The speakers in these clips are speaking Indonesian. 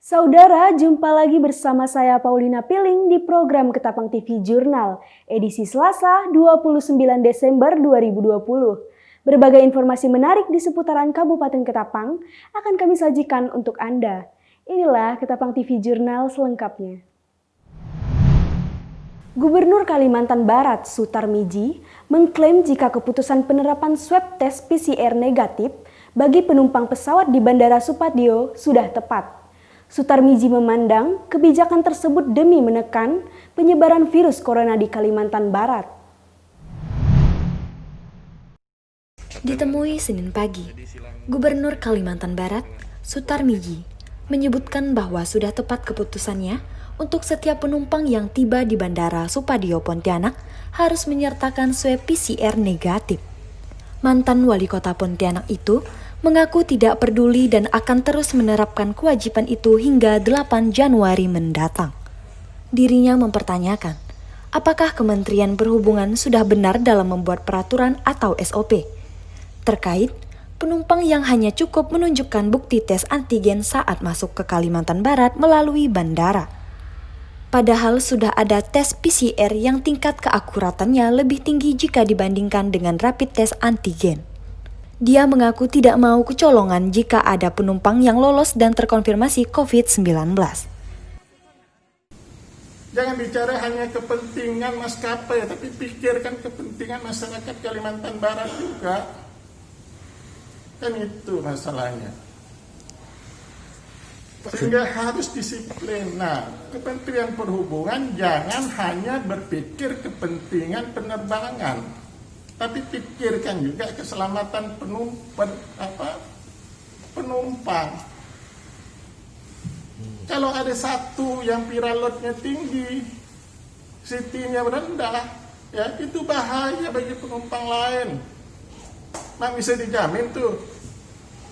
Saudara, jumpa lagi bersama saya Paulina Piling di program Ketapang TV Jurnal, edisi Selasa 29 Desember 2020. Berbagai informasi menarik di seputaran Kabupaten Ketapang akan kami sajikan untuk Anda. Inilah Ketapang TV Jurnal selengkapnya. Gubernur Kalimantan Barat, Sutar Miji, mengklaim jika keputusan penerapan swab tes PCR negatif bagi penumpang pesawat di Bandara Supadio sudah tepat. Sutar Miji memandang kebijakan tersebut demi menekan penyebaran virus corona di Kalimantan Barat. Ditemui Senin pagi, Gubernur Kalimantan Barat, Sutar Miji, menyebutkan bahwa sudah tepat keputusannya untuk setiap penumpang yang tiba di Bandara Supadio Pontianak harus menyertakan swab PCR negatif. Mantan wali kota Pontianak itu mengaku tidak peduli dan akan terus menerapkan kewajiban itu hingga 8 Januari mendatang. Dirinya mempertanyakan, apakah Kementerian Perhubungan sudah benar dalam membuat peraturan atau SOP terkait penumpang yang hanya cukup menunjukkan bukti tes antigen saat masuk ke Kalimantan Barat melalui bandara. Padahal sudah ada tes PCR yang tingkat keakuratannya lebih tinggi jika dibandingkan dengan rapid test antigen. Dia mengaku tidak mau kecolongan jika ada penumpang yang lolos dan terkonfirmasi COVID-19. Jangan bicara hanya kepentingan maskapai, tapi pikirkan kepentingan masyarakat Kalimantan Barat juga. Kan itu masalahnya. Sehingga harus disiplin. Nah, Kementerian Perhubungan jangan hanya berpikir kepentingan penerbangan, tapi pikirkan juga keselamatan penumpang. Kalau ada satu yang viral loadnya tinggi, CT-nya rendah, ya itu bahaya bagi penumpang lain. Mak bisa dijamin tuh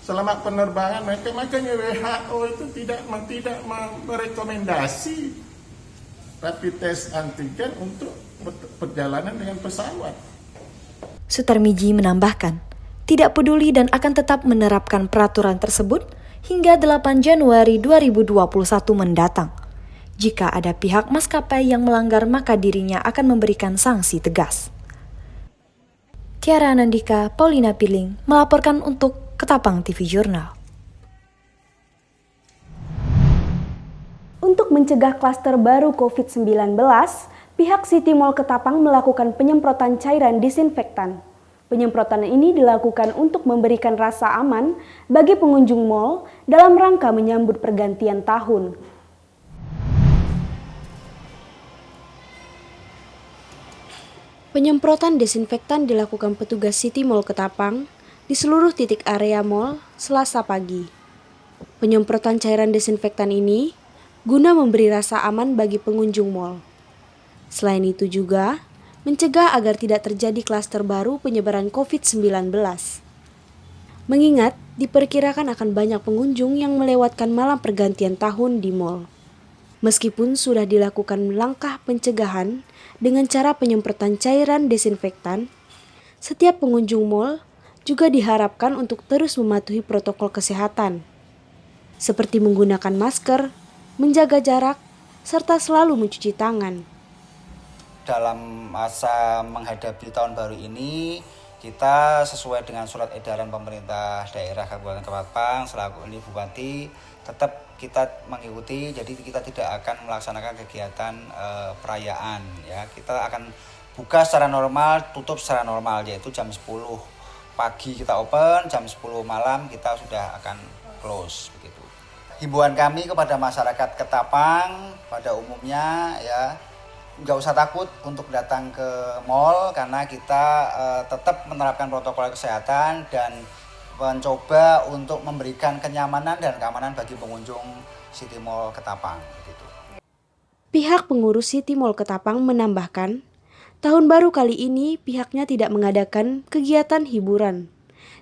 selamat penerbangan mereka. Makanya WHO itu tidak merekomendasi rapid test antigen untuk perjalanan dengan pesawat. Sutar Miji menambahkan, tidak peduli dan akan tetap menerapkan peraturan tersebut hingga 8 Januari 2021 mendatang. Jika ada pihak maskapai yang melanggar, maka dirinya akan memberikan sanksi tegas. Tiara Anandika, Paulina Piling, melaporkan untuk Ketapang TV Jurnal. Untuk mencegah klaster baru COVID-19, pihak City Mall Ketapang melakukan penyemprotan cairan disinfektan. Penyemprotan ini dilakukan untuk memberikan rasa aman bagi pengunjung mal dalam rangka menyambut pergantian tahun. Penyemprotan desinfektan dilakukan petugas City Mall Ketapang di seluruh titik area mal Selasa pagi. Penyemprotan cairan desinfektan ini guna memberi rasa aman bagi pengunjung mal. Selain itu juga mencegah agar tidak terjadi klaster baru penyebaran COVID-19. Mengingat diperkirakan akan banyak pengunjung yang melewatkan malam pergantian tahun di mal. Meskipun sudah dilakukan langkah pencegahan dengan cara penyemprotan cairan desinfektan, setiap pengunjung mal juga diharapkan untuk terus mematuhi protokol kesehatan, seperti menggunakan masker, menjaga jarak, serta selalu mencuci tangan. Dalam masa menghadapi tahun baru ini, kita sesuai dengan surat edaran pemerintah daerah Kabupaten Ketapang selaku ini Bupati, tetap kita mengikuti. Jadi kita tidak akan melaksanakan kegiatan perayaan. Ya, kita akan buka secara normal, tutup secara normal, yaitu jam 10 pagi kita open, jam 10 malam kita sudah akan close. Begitu. Himbauan kami kepada masyarakat Ketapang pada umumnya, ya, nggak usah takut untuk datang ke mall karena kita tetap menerapkan protokol kesehatan dan mencoba untuk memberikan kenyamanan dan keamanan bagi pengunjung City Mall Ketapang. Gitu. Pihak pengurus City Mall Ketapang menambahkan, tahun baru kali ini pihaknya tidak mengadakan kegiatan hiburan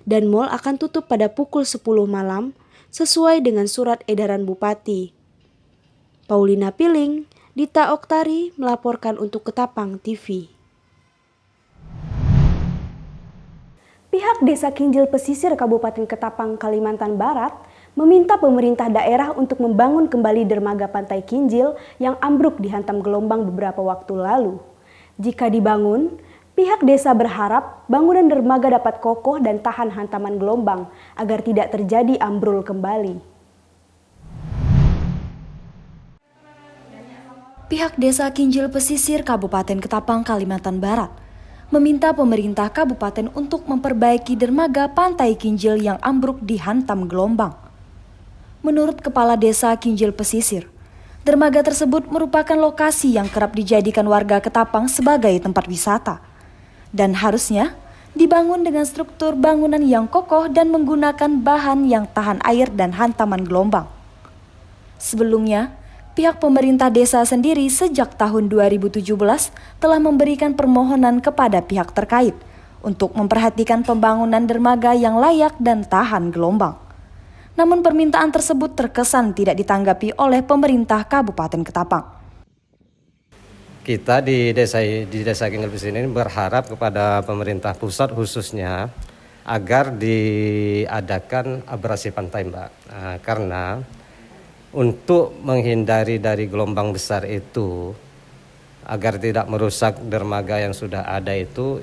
dan mall akan tutup pada pukul 10 malam sesuai dengan surat edaran Bupati. Paulina Piling, Dita Oktari melaporkan untuk Ketapang TV. Pihak Desa Kinjil Pesisir Kabupaten Ketapang, Kalimantan Barat meminta pemerintah daerah untuk membangun kembali dermaga Pantai Kinjil yang ambruk dihantam gelombang beberapa waktu lalu. Jika dibangun, pihak desa berharap bangunan dermaga dapat kokoh dan tahan hantaman gelombang agar tidak terjadi ambrol kembali. Pihak Desa Kinjil Pesisir Kabupaten Ketapang, Kalimantan Barat meminta pemerintah kabupaten untuk memperbaiki dermaga Pantai Kinjil yang ambruk dihantam gelombang. Menurut Kepala Desa Kinjil Pesisir, dermaga tersebut merupakan lokasi yang kerap dijadikan warga Ketapang sebagai tempat wisata dan harusnya dibangun dengan struktur bangunan yang kokoh dan menggunakan bahan yang tahan air dan hantaman gelombang. Sebelumnya, pihak pemerintah desa sendiri sejak tahun 2017 telah memberikan permohonan kepada pihak terkait untuk memperhatikan pembangunan dermaga yang layak dan tahan gelombang. Namun permintaan tersebut terkesan tidak ditanggapi oleh pemerintah Kabupaten Ketapang. Kita di Desa Kinjil Pesisir ini berharap kepada pemerintah pusat khususnya agar diadakan abrasi pantai, Mbak. Karena untuk menghindari dari gelombang besar itu, agar tidak merusak dermaga yang sudah ada itu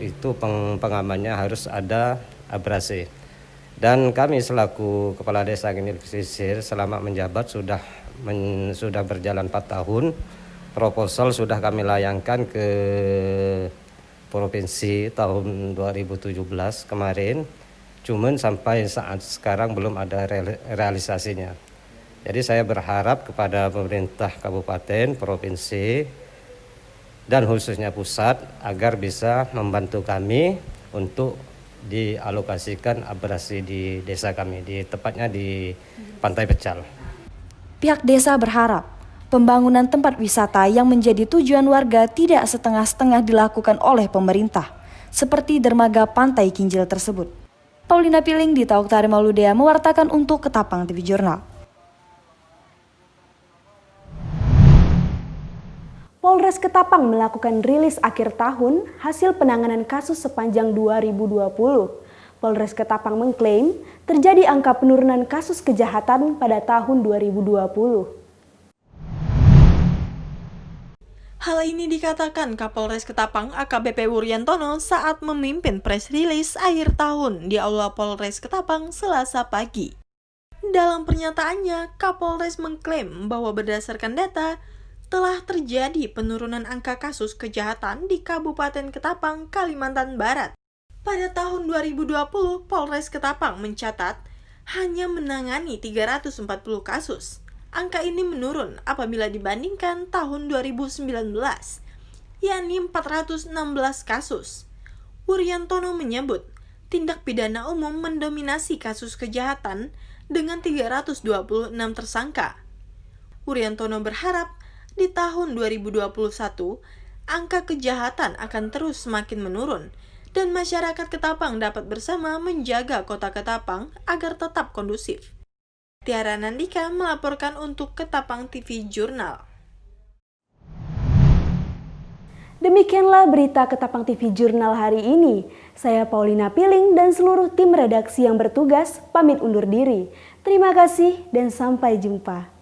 pengamannya harus ada abrasi. Dan kami selaku Kepala Desa Kinjil Pesisir selama menjabat sudah berjalan 4 tahun. Proposal sudah kami layangkan ke provinsi tahun 2017 kemarin. Cuman sampai saat sekarang belum ada realisasinya. Jadi saya berharap kepada pemerintah kabupaten, provinsi, dan khususnya pusat agar bisa membantu kami untuk dialokasikan abrasi di desa kami, tepatnya di Pantai Pecal. Pihak desa berharap pembangunan tempat wisata yang menjadi tujuan warga tidak setengah-setengah dilakukan oleh pemerintah, seperti dermaga Pantai Kinjil tersebut. Paulina Piling di Tauktari Mauludea mewartakan untuk Ketapang TV Jurnal. Polres Ketapang melakukan rilis akhir tahun hasil penanganan kasus sepanjang 2020. Polres Ketapang mengklaim terjadi angka penurunan kasus kejahatan pada tahun 2020. Hal ini dikatakan Kapolres Ketapang AKBP Wuryantono saat memimpin press release akhir tahun di Aula Polres Ketapang Selasa pagi. Dalam pernyataannya, Kapolres mengklaim bahwa berdasarkan data, telah terjadi penurunan angka kasus kejahatan di Kabupaten Ketapang, Kalimantan Barat. Pada tahun 2020, Polres Ketapang mencatat hanya menangani 340 kasus. Angka ini menurun apabila dibandingkan tahun 2019, yakni 416 kasus. Wuryantono menyebut, tindak pidana umum mendominasi kasus kejahatan dengan 326 tersangka. Wuryantono berharap di tahun 2021, angka kejahatan akan terus semakin menurun dan masyarakat Ketapang dapat bersama menjaga kota Ketapang agar tetap kondusif. Tiara Nandika melaporkan untuk Ketapang TV Jurnal. Demikianlah berita Ketapang TV Jurnal hari ini. Saya Paulina Piling dan seluruh tim redaksi yang bertugas pamit undur diri. Terima kasih dan sampai jumpa.